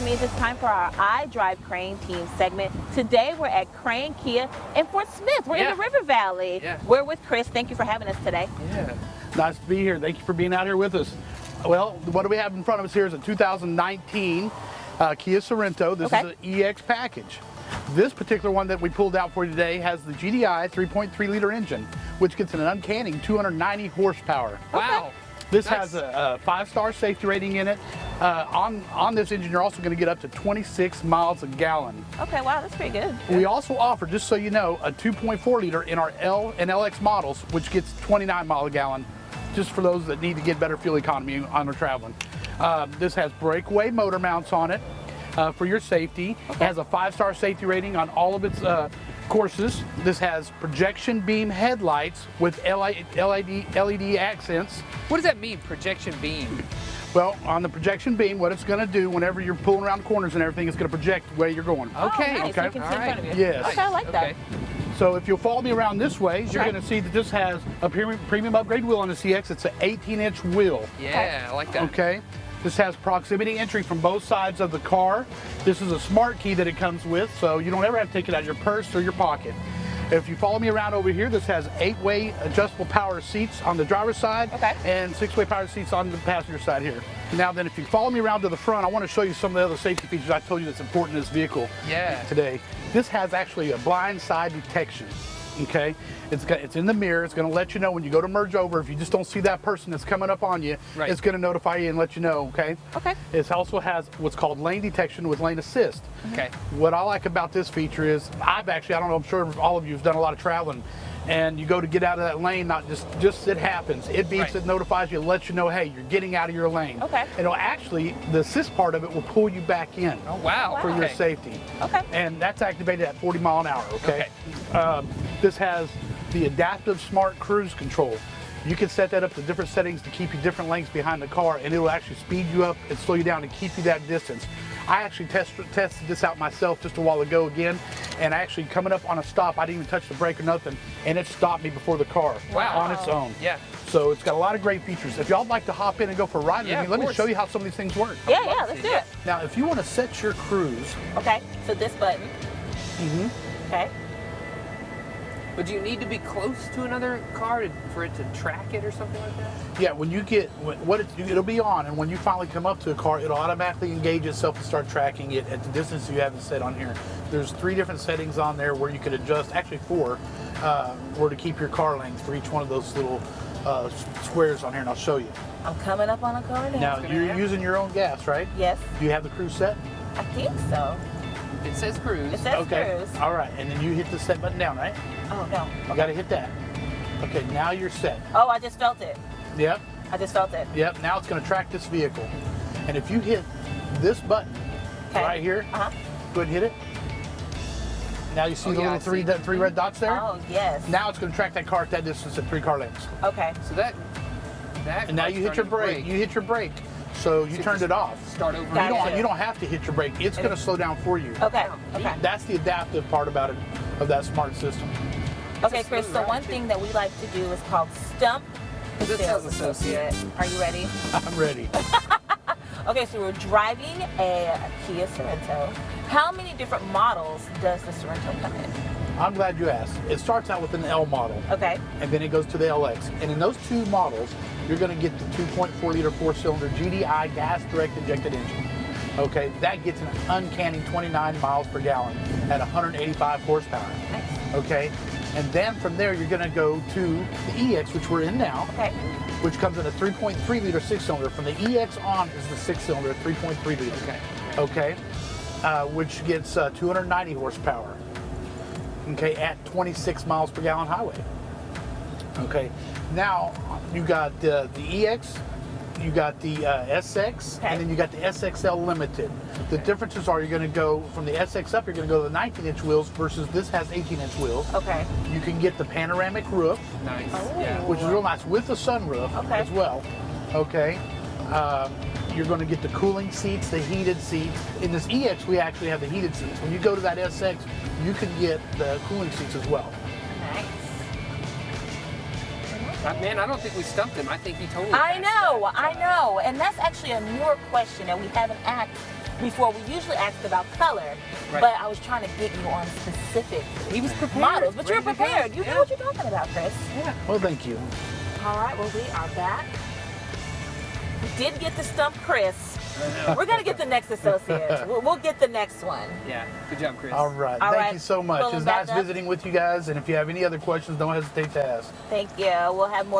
means it's time for our I Drive Crain team segment. Today we're at Crain Kia in Fort Smith. We're in the River Valley. We're with Chris. Thank you for having us today. Nice to be here. Thank you for being out here with us. Well, what do we have in front of us here is a 2019 Kia Sorento. This is an EX package. This particular one that we pulled out for you today has the GDI 3.3 liter engine, which gets an uncanny 290 horsepower. Wow. This has a 5-star safety rating in it. On this engine, you're also going to get up to 26 miles a gallon. Okay, wow, that's pretty good. We also offer, just so you know, a 2.4 liter in our L and LX models, which gets 29 miles a gallon, just for those that need to get better fuel economy on their traveling. This has breakaway motor mounts on it for your safety. It has a 5-star safety rating on all of its courses. This has projection beam headlights with LED accents. What does that mean, projection beam? Well, on the projection beam, what it's going to do whenever you're pulling around corners and everything, it's going to project where you're going. Okay. Nice. So you can see in front of you. Yes. Okay, I like that. So if you'll follow me around this way, you're going to see that this has a premium upgrade wheel on the CX. It's an 18-inch wheel. Yeah, I like that. Okay. This has proximity entry from both sides of the car. This is a smart key that it comes with, so you don't ever have to take it out of your purse or your pocket. If you follow me around over here, this has 8-way adjustable power seats on the driver's side and 6-way power seats on the passenger side here. Now then, if you follow me around to the front, I want to show you some of the other safety features I told you that's important in this vehicle today. This has actually a blind side detection. Okay, it's in the mirror. It's going to let you know when you go to merge over. If you just don't see that person that's coming up on you, it's going to notify you and let you know. Okay. It also has what's called lane detection with lane assist. What I like about this feature is I don't know, I'm sure all of you have done a lot of traveling, and you go to get out of that lane, not just it happens. It beeps, it notifies you, lets you know, hey, you're getting out of your lane. And it'll actually, the assist part of it will pull you back in. Oh wow. For your safety. And that's activated at 40 miles an hour. This has the adaptive smart cruise control. You can set that up to different settings to keep you different lengths behind the car, and it'll actually speed you up and slow you down to keep you that distance. I actually tested this out myself just a while ago again, and actually coming up on a stop, I didn't even touch the brake or nothing, and it stopped me before the car on its own. So it's got a lot of great features. If y'all would like to hop in and go for a ride with me, let me show you how some of these things work. Let's do it. Now, if you want to set your cruise. So this button. But do you need to be close to another car for it to track it or something like that? Yeah, when you get, it'll be on, and when you finally come up to a car, it'll automatically engage itself and start tracking it at the distance you have it set on here. There's 3 different settings on there where you could adjust, actually 4, where to keep your car length for each one of those little squares on here, and I'll show you. I'm coming up on a car now. Now, you're using your own gas, right? Yes. Do you have the cruise set? I think so. It says cruise. It says cruise. All right, and then you hit the set button down, right? Oh, no. You got to hit that. Okay, now you're set. Oh, I just felt it. Yep. I just felt it. Yep, now it's going to track this vehicle. And if you hit this button right here, go ahead and hit it. Now you see the little three red dots there? Oh, yes. Now it's going to track that car at that distance at 3 car lengths. Okay. So that and now you hit your brake. You hit your brake. So you turned it off. Start over. You don't have to hit your brake. It's going to slow down for you. Okay. That's the adaptive part about it, of that smart system. Okay, Chris, so one thing that we like to do is called Stump the Sales Associate. Are you ready? I'm ready. Okay, so we're driving a Kia Sorento. How many different models does the Sorento come in? I'm glad you asked. It starts out with an L model. And then it goes to the LX. And in those 2 models, you're going to get the 2.4 liter 4-cylinder GDI gas direct injected engine. Okay, that gets an uncanny 29 miles per gallon at 185 horsepower. Okay, and then from there you're going to go to the EX, which we're in now, which comes in a 3.3 liter 6-cylinder. From the EX on is the 6-cylinder 3.3 liter. Which gets 290 horsepower. Okay, at 26 miles per gallon highway. Okay, now you got the EX, you got the SX, and then you got the SXL Limited. The differences are you're going to go from the SX up, you're going to go to the 19-inch wheels versus this has 18-inch wheels. You can get the panoramic roof, which is real nice, with the sunroof as well. You're going to get the cooling seats, the heated seats. In this EX, we actually have the heated seats. When you go to that SX, you can get the cooling seats as well. Man, I don't think we stumped him. I think he totally I know. And that's actually a newer question that we haven't asked before. We usually ask about color, but I was trying to get you on specific models. But you're prepared. You know what you're talking about, Chris. Yeah. Well, thank you. All right, well, we are back. We did get to stump Chris. We're going to get the next associate. We'll get the next one. Yeah, good job, Chris. All right. Thank you so much. It's nice visiting with you guys. And if you have any other questions, don't hesitate to ask. Thank you. We'll have more.